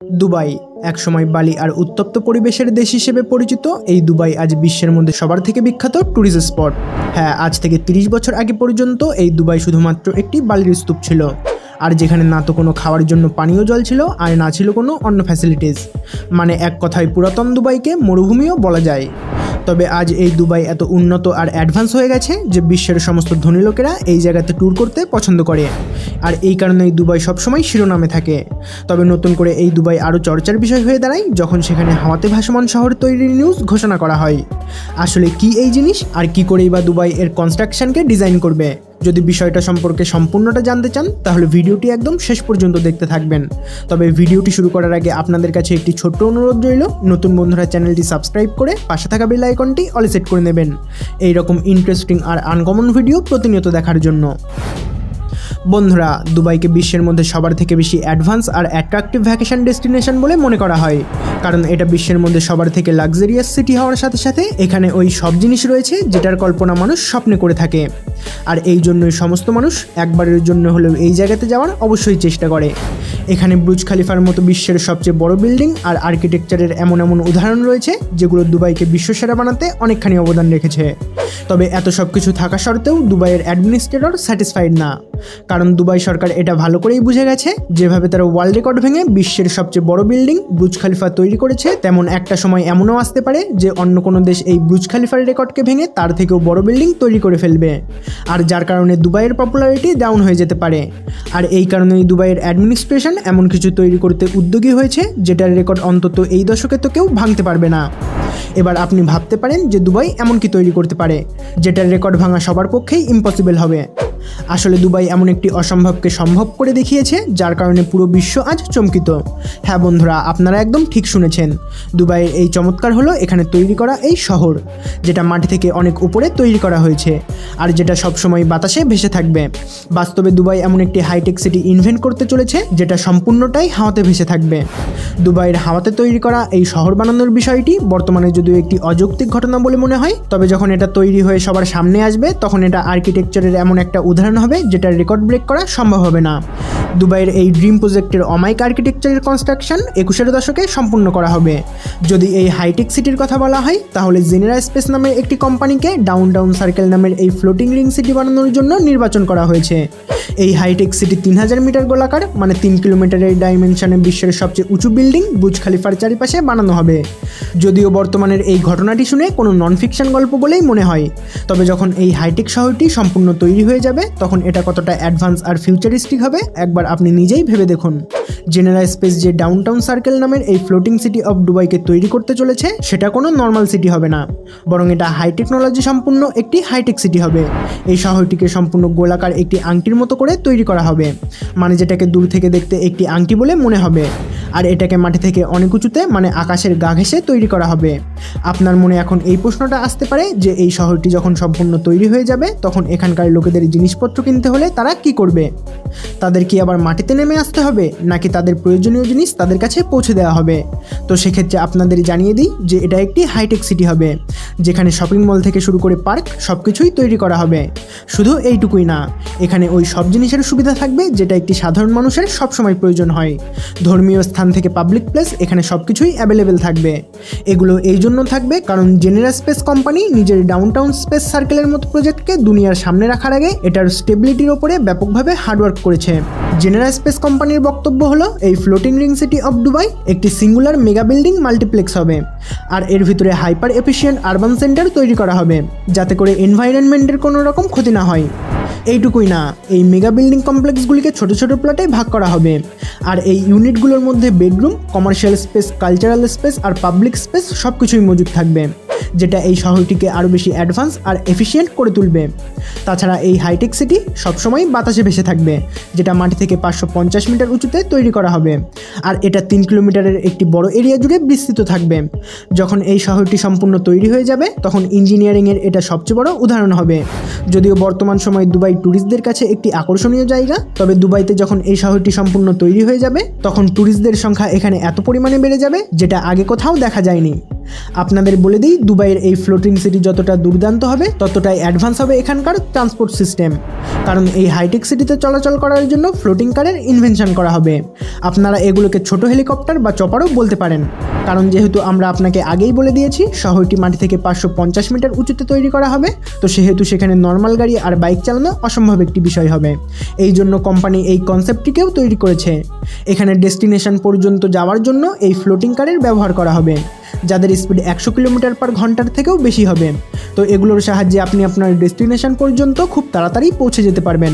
Dubai একসময় বালি আর উত্তপ্ত পরিবেশের দেশ হিসেবে পরিচিত এই দুবাই আজ বিশ্বের মধ্যে সবার থেকে বিখ্যাত ট্যুরিস্ট স্পট। হ্যাঁ, আজ থেকে 30 বছর আগে পর্যন্ত এই দুবাই শুধুমাত্র একটি বালির স্তূপ ছিল, আর যেখানে না তো কোনো খাওয়ার জন্য পানীয় জল ছিল আর না ছিল কোনো অন্য ফ্যাসিলিটিস। মানে এক কথায় পুরাতন দুবাইকে মরুভূমিও বলা যায়। তবে আজ এই দুবাই এত উন্নত আর অ্যাডভান্স হয়ে গেছে যে বিশ্বের সমস্ত ধনী লোকেরা এই জায়গাতে ট্যুর করতে পছন্দ করে, আর এই কারণেই দুবাই সবসময় শিরোনামে থাকে। তবে নতুন করে এই দুবাই আরও চর্চার বিষয় হয়ে দাঁড়ায় যখন সেখানে হাওয়াতে ভাসমান শহর তৈরির নিউজ ঘোষণা করা হয়। আসলে কি এই জিনিস, আর কি করেই বা দুবাই এর কনস্ট্রাকশনকে ডিজাইন করবে? যদি বিষয়টা সম্পর্কে সম্পূর্ণটা জানতে চান তাহলে ভিডিওটি একদম শেষ পর্যন্ত দেখতে থাকবেন। তবে ভিডিওটি শুরু করার আগে আপনাদের কাছে একটি ছোট্ট অনুরোধ রইল, নতুন বন্ধুরা চ্যানেলটি সাবস্ক্রাইব করে পাশে থাকা বেল আইকনটি অলে সেট করে নেবেন এই রকম ইন্টারেস্টিং আর আনকমন ভিডিও প্রতিনিয়ত দেখার জন্য। বন্ধুরা, দুবাইকে বিশ্বের মধ্যে সবার থেকে বেশি অ্যাডভান্স আর অ্যাট্রাকটিভ ভ্যাকেশন ডেস্টিনেশন বলে মনে করা হয়, কারণ এটা বিশ্বের মধ্যে সবার থেকে লাক্সারিয়াস সিটি হওয়ার সাথে সাথে এখানে ওই সব জিনিস রয়েছে যেটার কল্পনা মানুষ স্বপ্নে করে থাকে। আর এই জন্যই সমস্ত মানুষ একবারের জন্য হলেও এই জায়গাতে যাওয়ার অবশ্যই চেষ্টা করে। এখানে বুর্জ খলিফার মতো বিশ্বের সবচেয়ে বড় বিল্ডিং আর আর্কিটেকচারের এমন এমন উদাহরণ রয়েছে যেগুলো দুবাইকে বিশ্বসেরা বানাতে অনেকখানি অবদান রেখেছে। তবে এত সব কিছু থাকা সত্ত্বেও দুবাইয়ের অ্যাডমিনিস্ট্রেটর স্যাটিসফাইড না, কারণ দুবাই সরকার এটা ভালো করেই বুঝে গেছে যেভাবে তারা ওয়ার্ল্ড রেকর্ড ভেঙে বিশ্বের সবচেয়ে বড় বিল্ডিং বুর্জ খলিফা তৈরি করেছে, তেমন একটা সময় এমনও আসতে পারে যে অন্য কোনো দেশ এই বুর্জ খলিফার রেকর্ডকে ভেঙে তার থেকেও বড় বিল্ডিং তৈরি করে ফেলবে, আর যার কারণে দুবাইয়ের পপুলারিটি ডাউন হয়ে যেতে পারে। আর এই কারণেই দুবাইয়ের অ্যাডমিনিস্ট্রেশন এমন কিছু তৈরি করতে উদ্যোগী হয়েছে যেটার রেকর্ড অন্তত এই দশকে তো কেউ ভাঙতে পারবে না। এবার আপনি ভাবতে পারেন যে দুবাই এমন কি তৈরি করতে পারে যেটার রেকর্ড ভাঙা সবার পক্ষেই ইম্পসিবল হবে। আসলে দুবাই এমন একটি অসম্ভবকে সম্ভব করে দেখিয়েছে যার কারণে পুরো বিশ্ব আজ চমকিত। হ্যাঁ বন্ধুরা, আপনারা একদম ঠিক শুনেছেন। দুবাইয়ের এই চমৎকার হলো এখানে তৈরি করা এই শহর, যেটা মাটি থেকে অনেক উপরে তৈরি করা হয়েছে আর যেটা সবসময় বাতাসে ভেসে থাকবে। বাস্তবে দুবাই এমন একটি হাইটেক সিটি ইনভেন্ট করতে চলেছে যেটা সম্পূর্ণটাই হাওয়াতে ভেসে থাকবে। দুবাইয়ের হাওয়াতে তৈরি করা এই শহর বানানোর বিষয়টি বর্তমানে যদিও একটি অযৌক্তিক ঘটনা বলে মনে হয়, তবে যখন এটা তৈরি হয়ে সবার সামনে আসবে তখন এটা আর্কিটেকচারের এমন একটা উদাহরণ হবে যেটার রেকর্ড ব্রেক করা সম্ভব হবে না। দুবাইয়ের এই ড্রিম প্রজেক্টের অমায়িক আর্কিটেকচারের কনস্ট্রাকশন 21 দশকে সম্পূর্ণ করা হবে। যদি এই হাইটেক সিটির কথা বলা হয় তাহলে জেনেরা স্পেস নামের একটি কোম্পানিকে ডাউন সার্কেল নামের এই ফ্লোটিং রিং সিটি বানানোর জন্য নির্বাচন করা হয়েছে। এই হাইটেক সিটি 3000 মিটার গোলাকার, মানে 3 কিলোমিটারের ডাইমেনশনে বিশ্বের সবচেয়ে উঁচু বিল্ডিং বুর্জ খলিফার চারিপাশে বানানো হবে। যদিও বর্তমানের এই ঘটনাটি শুনে কোনো নন ফিকশন গল্প বলেই মনে হয়, তবে যখন এই হাইটেক শহরটি সম্পূর্ণ তৈরি হয়ে যাবে তখন এটা কতটা অ্যাডভান্স আর ফিউচারিস্টিক হবে একবার আপনি নিজেই ভেবে দেখুন। জেনেরা স্পেস যে ডাউনটাউন সার্কেল নামের এই ফ্লোটিং সিটি অফ দুবাইকে তৈরি করতে চলেছে সেটা কোনো নর্মাল সিটি হবে না, বরং এটা হাই টেকনোলজি সম্পূর্ণ একটি হাইটেক সিটি হবে। এই শহরটিকে সম্পূর্ণ গোলাকার একটি আংটির মতো করে তৈরি করা হবে, মানে যেটাকে দূর থেকে দেখতে একটি আংটি বলে মনে হবে, আর এটাকে মাটি থেকে অনেক উঁচুতে মানে আকাশের গা ঘেঁষে তৈরি করা হবে। আপনার মনে এখন এই প্রশ্নটা আসতে পারে যে এই শহরটি যখন সম্পূর্ণ তৈরি হয়ে যাবে তখন এখানকার লোকেদের জিনিসপত্র কিনতে হলে তারা কি করবে? তাদের কি আবার মাটিতে নেমে আসতে হবে, নাকি তাদের প্রয়োজনীয় জিনিস তাদের কাছে পৌঁছে দেওয়া হবে? তো সেক্ষেত্রে আপনাদের জানিয়ে দিই যে এটা একটি হাইটেক সিটি হবে, যেখানে শপিং মল থেকে শুরু করে পার্ক সব কিছুই তৈরি করা হবে। শুধু এইটুকুই না, এখানে ওই সব জিনিসের সুবিধা থাকবে যেটা একটি সাধারণ মানুষের সবসময় প্রয়োজন হয়। ধর্মীয় স্থান থেকে পাবলিক প্লেস, এখানে সব কিছুই অ্যাভেলেবেল থাকবে। এগুলো এই জন্য থাকবে কারণ জেনেরা স্পেস কোম্পানি নিজের ডাউনটাউন স্পেস সার্কেলের মতো প্রজেক্টকে দুনিয়ার সামনে রাখার আগে এটার স্টেবিলিটির ওপরে ব্যাপকভাবে হার্ডওয়ার্ক করেছে। জেনেরা স্পেস কোম্পানির বক্তব্য হলো এই floating ring city of Dubai একটি সিঙ্গুলার মেগা বিল্ডিং মাল্টিপ্লেক্স হবে, আর এর ভিতরে হাইপার এফিশিয়েন্ট আরবান সেন্টার তৈরি করা হবে যাতে করে এনভায়রনমেন্টের কোনো রকম ক্ষতি না হয়। এইটুকুই না, এই মেগা বিল্ডিং কমপ্লেক্সগুলিকে ছোট ছোট প্লটে ভাগ করা হবে, আর এই ইউনিটগুলোর মধ্যে bedroom, commercial space, cultural space আর পাবলিক স্পেস সব কিছুই মজুদ থাকবে, যেটা এই শহরটিকে আরও বেশি অ্যাডভান্স আর এফিশিয়েন্ট করে তুলবে। তাছাড়া এই হাইটেক সিটি সবসময় বাতাসে ভেসে থাকবে, যেটা মাটি থেকে 550 মিটার উঁচুতে তৈরি করা হবে, আর এটা 3 কিলোমিটারের একটি বড় এরিয়া জুড়ে বিস্তৃত থাকবে। যখন এই শহরটি সম্পূর্ণ তৈরি হয়ে যাবে তখন ইঞ্জিনিয়ারিংয়ের এটা সবচেয়ে বড় উদাহরণ হবে। যদিও বর্তমান সময়ে দুবাই ট্যুরিস্টদের কাছে একটি আকর্ষণীয় জায়গা, তবে দুবাইতে যখন এই শহরটি সম্পূর্ণ তৈরি হয়ে যাবে তখন ট্যুরিস্টদের সংখ্যা এখানে এত পরিমাণে বেড়ে যাবে যেটা আগে কোথাও দেখা যায়নি। আপনাদের বলে দিই, দুবাইয়ের এই ফ্লোটিং সিটি যতটা দুর্দান্ত হবে ততটাই অ্যাডভান্স হবে এখানকার ট্রান্সপোর্ট সিস্টেম, কারণ এই হাইটেক সিটিতে চলাচল করার জন্য ফ্লোটিং কারের ইনভেনশন করা হবে। আপনারা এগুলোকে ছোট হেলিকপ্টার বা চপারও বলতে পারেন, কারণ যেহেতু আমরা আপনাকে আগেই বলে দিয়েছি শহরটি মাটি থেকে 550 মিটার উঁচুতে তৈরি করা হবে, তো সেহেতু সেখানে নর্মাল গাড়ি আর বাইক চালানো অসম্ভব একটি বিষয় হবে। এই জন্য কোম্পানি এই কনসেপ্টটিকেও তৈরি করেছে। এখানে ডেস্টিনেশন পর্যন্ত যাওয়ার জন্য এই ফ্লোটিং কারের ব্যবহার করা হবে, যাদের স্পিড 100 কিলোমিটার পার ঘন্টার থেকেও বেশি হবে। তো এগুলোর সাহায্যে আপনি আপনার ডেস্টিনেশন পর্যন্ত খুব তাড়াতাড়ি পৌঁছে যেতে পারবেন।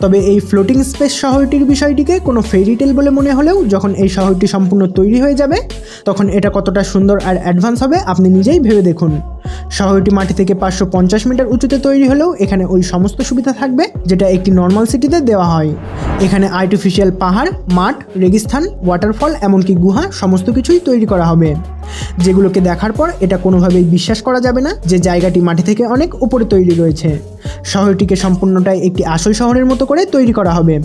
তবে এই ফ্লোটিং স্পেস শহরটির বিষয়টিকে কোনো ফেরিটেল বলে মনে হলেও যখন এই শহরটি সম্পূর্ণ তৈরি হয়ে যাবে তখন এটা কতটা সুন্দর আর অ্যাডভান্স হবে আপনি নিজেই ভেবে দেখুন। শহরটি মাটি থেকে 550 মিটার উঁচুতে তৈরি হলেও এখানে ওই সমস্ত সুবিধা থাকবে যেটা একটি নর্মাল সিটিতে দেওয়া হয়। এখানে আর্টিফিশিয়াল পাহাড়, মাঠ, রেগিস্তান, ওয়াটারফল এমনকি গুহা সমস্ত কিছুই তৈরি করা হবে, যেগুলোকে দেখার পর এটা কোনোভাবেই বিশ্বাস করা যাবে না যে জায়গাটি মাটি থেকে অনেক উপরে তৈরি রয়েছে। শহরটিকে সম্পূর্ণটাই একটি আসল শহরের মতো করে তৈরি করা হবে।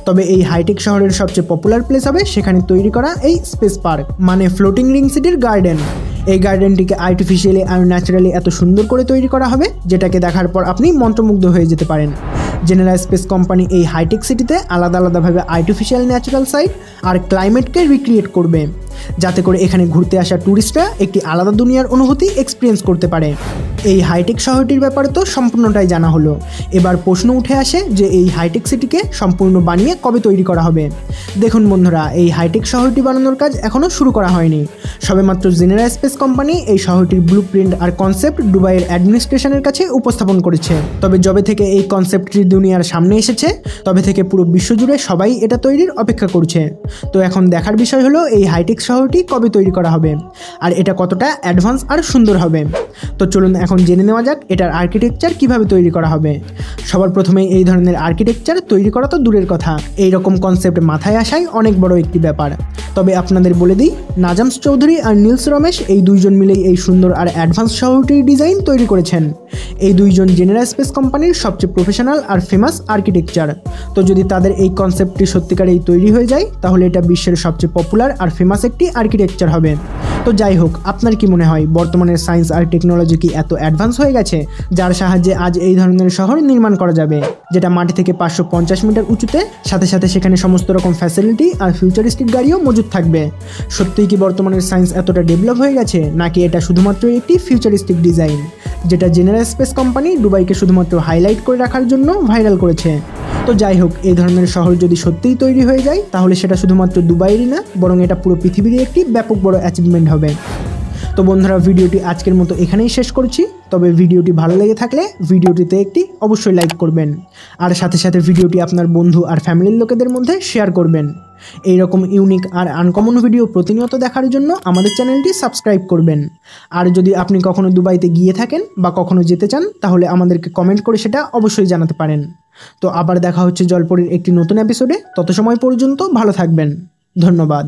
তবে এই হাইটেক শহরের সবচেয়ে পপুলার প্লেস হবে সেখানে তৈরি করা এই স্পেস পার্ক, মানে ফ্লোটিং রিং সিটির গার্ডেন। এই গার্ডেনটিকে আর্টিফিশিয়ালি আর ন্যাচারালি এত সুন্দর করে তৈরি করা হবে যেটাকে দেখার পর আপনি মন্ত্রমুগ্ধ হয়ে যেতে পারেন। জেনেরা স্পেস কোম্পানি এই হাইটেক সিটিতে আলাদা আলাদাভাবে আর্টিফিশিয়াল ন্যাচারাল সাইট আর ক্লাইমেটকে রিক্রিয়েট করবে, যাতে করে এখানে ঘুরতে আসা ট্যুরিস্টরা একটি আলাদা দুনিয়ার অনুভূতি এক্সপিরিয়েন্স করতে পারে। এই হাইটেক শহরটির ব্যাপারে তো সম্পূর্ণটাই জানা হলো। এবার প্রশ্ন উঠে আসে যে এই হাইটেক সিটিকে সম্পূর্ণ বানিয়ে কবে তৈরি করা হবে। দেখুন বন্ধুরা, এই হাইটেক শহরটি বানানোর কাজ এখনও শুরু করা হয়নি। সবেমাত্র জেনেরা স্পেস কোম্পানি এই শহরটির ব্লুপ্রিন্ট আর কনসেপ্ট দুবাইয়ের অ্যাডমিনিস্ট্রেশনের কাছে উপস্থাপন করেছে। তবে যবে থেকে এই কনসেপ্টটি দুনিয়ার সামনে এসেছে তবে থেকে পুরো বিশ্বজুড়ে সবাই এটা তৈরির অপেক্ষা করছে। তো এখন দেখার বিষয় হলো এই হাইটেক শহরটি কবে তৈরি করা হবে আর এটা কতটা অ্যাডভান্স আর সুন্দর হবে। তো চলুন এখন জেনে নেওয়া যাক এটার আর্কিটেকচার কিভাবে তৈরি করা হবে। সবার প্রথমে এই ধরনের আর্কিটেকচার তৈরি করা তো দূরের কথা, এই রকম কনসেপ্ট মাথায় আসাই অনেক বড় একটি ব্যাপার। তবে আপনাদের বলে দিই, নাজামস চৌধুরী আর নীলস রমেশ এই দুইজন মিলেই এই সুন্দর আর অ্যাডভান্স শহরটির ডিজাইন তৈরি করেছেন। এই দুইজন জেনেরা স্পেস কোম্পানির সবচেয়ে প্রফেশনাল আর ফেমাস আর্কিটেকচার। তো যদি তাদের এই কনসেপ্টটি সত্যিকারেই তৈরি হয়ে যায় তাহলে এটা বিশ্বের সবচেয়ে পপুলার আর ফেমাস একটি আর্কিটেকচার হবে। তো যাই হোক, আপনার কি মনে হয় বর্তমানের সায়েন্স আর টেকনোলজি কি এত অ্যাডভান্স হয়ে গেছে যার সাহায্যে আজ এই ধরনের শহর নির্মাণ করা যাবে, যেটা মাটি থেকে 550 মিটার উঁচুতে, সাথে সাথে সেখানে সমস্ত রকম ফ্যাসিলিটি আর ফিউচারিস্টিক গাড়িও মজুদ থাকবে? সত্যিই কি বর্তমানের সায়েন্স এতটা ডেভেলপ হয়ে গেছে, নাকি এটা শুধুমাত্র একটি ফিউচারিস্টিক ডিজাইন যেটা জেনেরা স্পেস কোম্পানি দুবাইকে শুধুমাত্র হাইলাইট করে রাখার জন্য ভাইরাল করেছে? তো যাই হোক, এই ধরনের শহর যদি সত্যিই তৈরি হয়ে যায় তাহলে সেটা শুধুমাত্র দুবাইয়েরই না, বরং এটা পুরো পৃথিবীরই একটি ব্যাপক বড় অ্যাচিভমেন্ট হবে। তো বন্ধুরা, ভিডিওটি আজকের মতো এখানেই শেষ করছি। তবে ভিডিওটি ভালো লেগে থাকলে ভিডিওটিতে একটি অবশ্যই লাইক করবেন, আর সাথে সাথে ভিডিওটি আপনার বন্ধু আর ফ্যামিলির লোকেদের মধ্যে শেয়ার করবেন। এই রকম ইউনিক আর আনকমন ভিডিও প্রতিনিয়ত দেখার জন্য আমাদের চ্যানেলটি সাবস্ক্রাইব করবেন। আর যদি আপনি কখনো দুবাইতে গিয়ে থাকেন বা কখনো যেতে চান তাহলে আমাদেরকে কমেন্ট করে সেটা অবশ্যই জানাতে পারেন। তো আবার দেখা হচ্ছে জলপরীর একটি নতুন এপিসোডে। তত সময় পর্যন্ত ভালো থাকবেন। ধন্যবাদ।